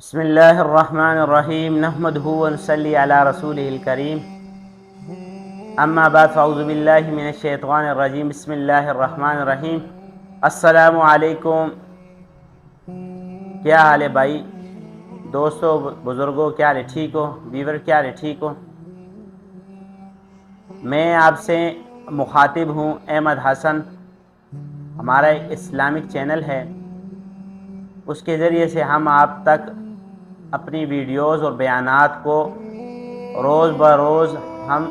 بسم اللہ الرحمن الرحیم نحمدہ ونصلی علی رسولہ الکریم اما بعد فاعوذ باللہ من الشیطان الرجیم بسم اللہ الرحمن الرحیم۔ السلام علیکم، کیا حال ہے بھائی، دوستو، بزرگوں، کیا حال ہے؟ ٹھیک ہو؟ ویور کیا حال ہے؟ ٹھیک ہو؟ میں آپ سے مخاطب ہوں احمد حسن۔ ہمارا ایک اسلامک چینل ہے، اس کے ذریعے سے ہم آپ تک اپنی ویڈیوز اور بیانات کو روز بروز ہم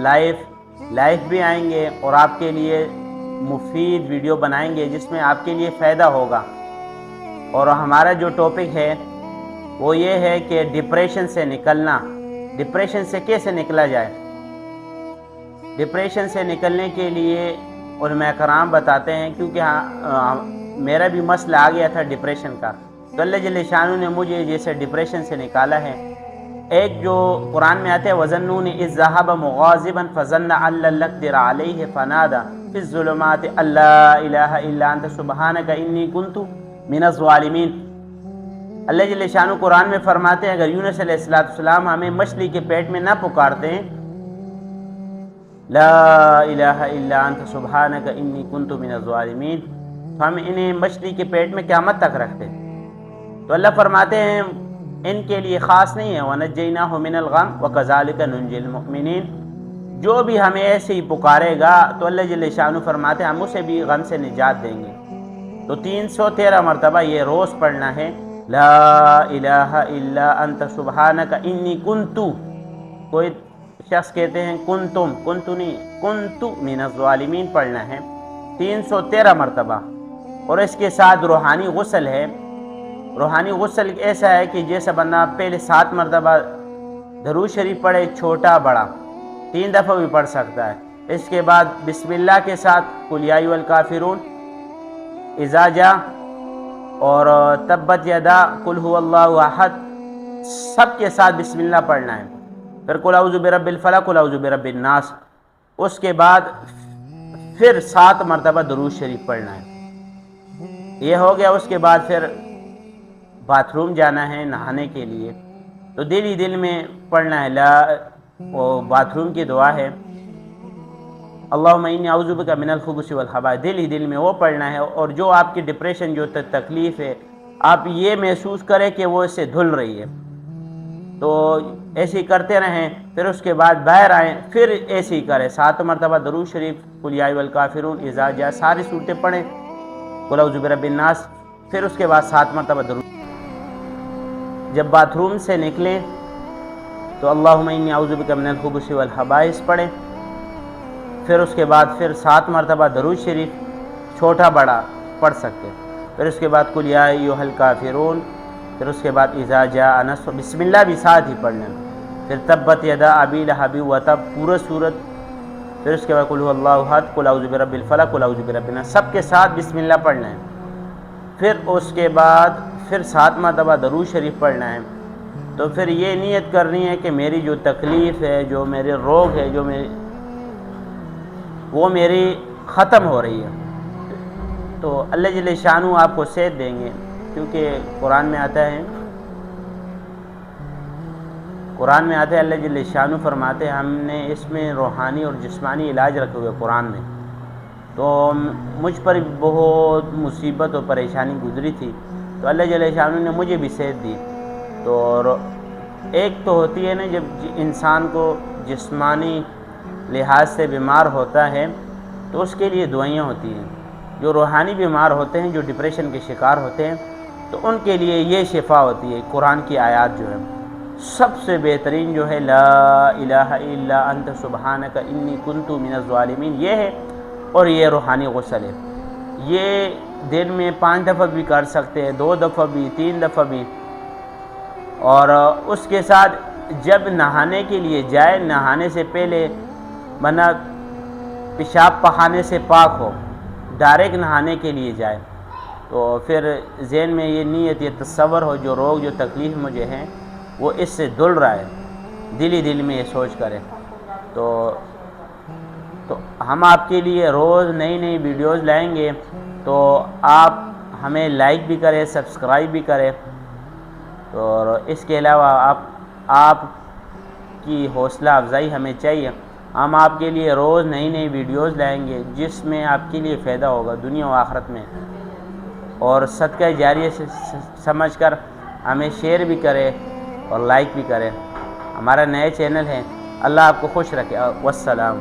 لائف بھی آئیں گے اور آپ کے لیے مفید ویڈیو بنائیں گے جس میں آپ کے لیے فائدہ ہوگا۔ اور ہمارا جو ٹاپک ہے وہ یہ ہے کہ ڈپریشن سے نکلنا، ڈپریشن سے کیسے نکلا جائے۔ ڈپریشن سے نکلنے کے لیے علماء کرام بتاتے ہیں، کیونکہ میرا بھی مسئلہ آ گیا تھا ڈپریشن کا، تو اللہ جل شانہ نے مجھے جیسے ڈپریشن سے نکالا ہے۔ ایک جو قرآن میں آتے ہیں وَظَنُّونِ إِذْ ذَهَبَ مُغَاضِبًا فَظَنَّ أَن لَّن نَّقْدِرَ عَلَيْهِ فَنَادَىٰ فِي الظُّلُمَاتِ أَن لَّا إِلَٰهَ إِلَّا أَنتَ سُبْحَانَكَ إِنِّي كُنتُ مِنَ الظَّالِمِينَ۔ اللہ جل شانہ قرآن میں فرماتے ہیں اگر یونس علیہ السلام ہمیں مچھلی کے پیٹ میں نہ پکارتے ہیں لا الہ الا انت سبحانک انی کنت من الظالمین، تو ہم انہیں مچھلی کے پیٹ میں قیامت تک رکھتے۔ تو اللہ فرماتے ہیں ان کے لیے خاص نہیں ہے وَنَجَّيْنَاهُ مِنَ الْغَمِّ وَكَذَلِكَ نُنْجِي الْمُؤْمِنِينَ، جو بھی ہمیں ایسے ہی پکارے گا تو اللہ جل شانہ فرماتے ہیں ہم اسے بھی غم سے نجات دیں گے۔ تو 313 مرتبہ یہ روز پڑھنا ہے، لا الہ الا انت سبحانک انی کنت۔ کوئی شخص کہتے ہیں کنتم، کنتو نہیں، کنت من الظالمین پڑھنا ہے 313 مرتبہ۔ اور اس کے ساتھ روحانی غسل ہے۔ روحانی غسل ایسا ہے کہ جیسا بندہ پہلے 7 مرتبہ درود شریف پڑھے، چھوٹا بڑا 3 دفعہ بھی پڑھ سکتا ہے۔ اس کے بعد بسم اللہ کے ساتھ قل یا ایھا الکافرون، اذا جاء اور تبت یدا، قل ھو اللہ احد، سب کے ساتھ بسم اللہ پڑھنا ہے۔ پھر قل اعوذ برب الفلق، قل اعوذ برب الناس۔ اس کے بعد پھر 7 مرتبہ درود شریف پڑھنا ہے۔ یہ ہو گیا۔ اس کے بعد پھر باتھ روم جانا ہے نہانے کے لیے، تو دل ہی دل میں پڑھنا ہے وہ باتھ روم کی دعا ہے اللہم انی اعوذ بک من الخبث والخبائث، دل ہی دل میں وہ پڑھنا ہے۔ اور جو آپ کی ڈپریشن جو تکلیف ہے آپ یہ محسوس کریں کہ وہ اس سے دھل رہی ہے، تو ایسے ہی کرتے رہیں۔ پھر اس کے بعد باہر آئیں، پھر ایسے ہی کریں 7 مرتبہ درود شریف، قل یا ایھا الکافرون، اذا جاء، ساری صورتیں پڑھیں، قل اعوذ برب الناس، پھر اس کے بعد 7 مرتبہ درود۔ جب باتھ روم سے نکلیں تو اللہم انی اعوذ بک من الخبث والخبائث پڑھیں۔ پھر اس کے بعد پھر 7 مرتبہ درود شریف چھوٹا بڑا پڑھ سکتے۔ پھر اس کے بعد قل یا ایھا الکافرون، پھر اس کے بعد اذا جاء نصر، بسم اللہ بھی ساتھ ہی پڑھ لیں۔ پھر تبت یدا ابی لہب وتب، پورا سورت۔ پھر اس کے بعد قل ھو اللہ احد، قل اعوذ برب الفلق، قل اعوذ برب الناس، سب کے ساتھ بسم اللہ پڑھنا ہے۔ پھر اس کے بعد پھر 7 مرتبہ درود شریف پڑھنا ہے۔ تو پھر یہ نیت کرنی ہے کہ میری جو تکلیف ہے، جو میرے روگ ہے، وہ میری ختم ہو رہی ہے، تو اللہ جل شانہ آپ کو صحت دیں گے۔ کیونکہ قرآن میں آتا ہے اللہ جل شانہ فرماتے ہیں ہم نے اس میں روحانی اور جسمانی علاج رکھے ہوئے قرآن میں۔ تو مجھ پر بہت مصیبت اور پریشانی گزری تھی، تو اللہ جل شانہ نے مجھے بھی صحت دی۔ تو ایک تو ہوتی ہے نا جب انسان کو جسمانی لحاظ سے بیمار ہوتا ہے تو اس کے لیے دعائیاں ہوتی ہیں۔ جو روحانی بیمار ہوتے ہیں، جو ڈپریشن کے شکار ہوتے ہیں، تو ان کے لیے یہ شفا ہوتی ہے۔ قرآن کی آیات جو ہے سب سے بہترین جو ہے لا الہ الا انت سبحانک انی کنت من الظالمین، یہ ہے۔ اور یہ روحانی غسل ہے، یہ دن میں 5 دفعہ بھی کر سکتے ہیں، 2 دفعہ بھی، 3 دفعہ بھی۔ اور اس کے ساتھ جب نہانے کے لیے جائے، نہانے سے پہلے بندہ پیشاب پخانے سے پاک ہو، ڈائریکٹ نہانے کے لیے جائے، تو پھر ذہن میں یہ نیت، یہ تصور ہو جو روگ، جو تکلیف مجھے ہیں وہ اس سے دھل رہا ہے، دل ہی دل میں یہ سوچ کرے۔ تو ہم آپ کے لیے روز نئی ویڈیوز لائیں گے، تو آپ ہمیں لائک بھی کریں، سبسکرائب بھی کریں۔ اور اس کے علاوہ آپ کی حوصلہ افزائی ہمیں چاہیے. ہم آپ کے لیے روز نئی نئی ویڈیوز لائیں گے جس میں آپ کے لیے فائدہ ہوگا دنیا و آخرت میں. اور صدقہ جاریہ سے سمجھ کر ہمیں شیئر بھی کرے اور لائک بھی کرے. ہمارا نئے چینل ہے. اللہ آپ کو خوش رکھے. والسلام.